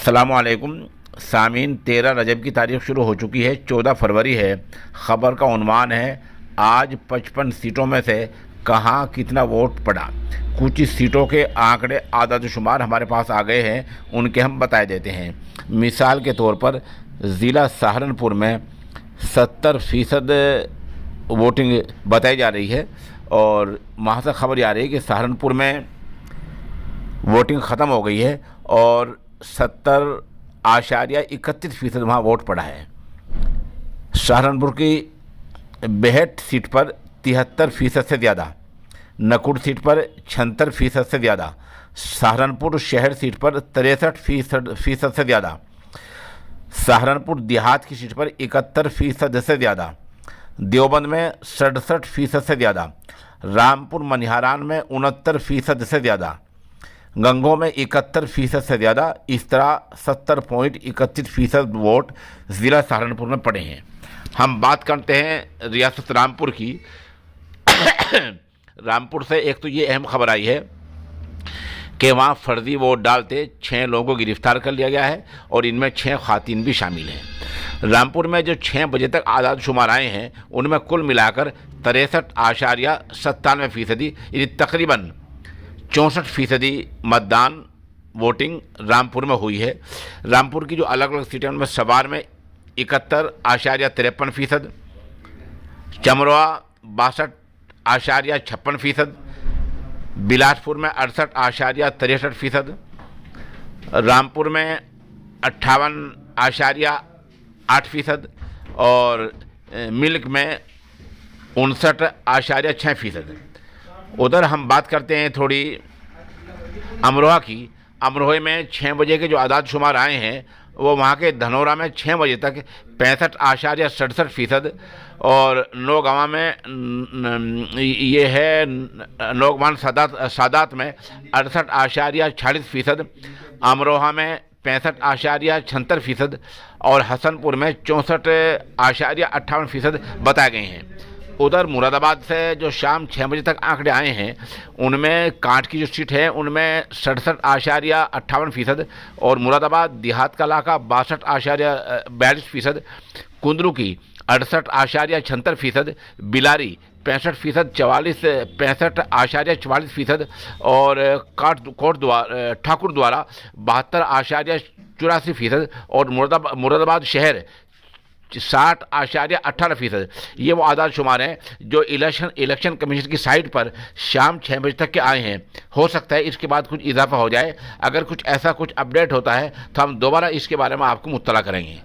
अस्सलामुअलैकुम सामीन। 13 रजब की तारीख शुरू हो चुकी है, 14 फरवरी है। ख़बर का उन्वान है आज 55 सीटों में से कहाँ कितना वोट पड़ा। कुछ सीटों के आंकड़े आदाद शुमार हमारे पास आ गए हैं, उनके हम बताए देते हैं। मिसाल के तौर पर ज़िला सहारनपुर में 70% वोटिंग बताई जा रही है और वहाँ से खबर आ रही है कि सहारनपुर में वोटिंग ख़त्म हो गई है और 70.31% वहाँ वोट पड़ा है। सहारनपुर की बेहट सीट पर 73% से ज़्यादा, नकुड़ सीट पर 76% से ज़्यादा, सहारनपुर शहर सीट पर 63% से ज़्यादा, सहारनपुर देहात की सीट पर 71% से ज़्यादा, देवबंद में 67% से ज़्यादा, रामपुर मनिहारान में 69% से ज़्यादा, गंगों में 71% से ज़्यादा। इस तरह 70.31% वोट ज़िला सहारनपुर में पड़े हैं। हम बात करते हैं रियासत रामपुर की। रामपुर से एक तो ये अहम खबर आई है कि वहाँ फर्जी वोट डालते 6 लोगों को गिरफ्तार कर लिया गया है और इनमें 6 ख़वातीन भी शामिल हैं। रामपुर में जो 6 बजे तक आदाद शुमार आए हैं उनमें कुल मिलाकर 63.97% यानी तकरीबन 64% मतदान वोटिंग रामपुर में हुई है। रामपुर की जो अलग अलग सीटें उनमें सवार में 71.53%, चमरोआ 62.56%, बिलासपुर में 68.63%, रामपुर में 58.8% और मिल्क में 59.6%। उधर हम बात करते हैं थोड़ी अमरोहा की। अमरोहा में 6 बजे के जो आदाद शुमार आए हैं वो वहाँ के धनौरा में 6 बजे तक 65.67% और नौगांवा में ये है नौगवान सादात में 68.46%, अमरोहा में 65.76% और हसनपुर में 64.58% बताए गए हैं। उधर मुरादाबाद से जो शाम 6 बजे तक आंकड़े आए हैं उनमें कांट की जो सीट है उनमें 67.58% और मुरादाबाद देहात का इलाका 62.42%, कुंदरू की 68.76%, बिलारी 65.44% और ठाकुर द्वारा 72.84% और मुरादाबाद शहर 60.18%। ये वो आदाद शुमार हैं जो इलेक्शन कमीशन की साइट पर शाम 6 बजे तक के आए हैं। हो सकता है इसके बाद कुछ इजाफा हो जाए। अगर कुछ ऐसा कुछ अपडेट होता है तो हम दोबारा इसके बारे में आपको मुत्तला करेंगे।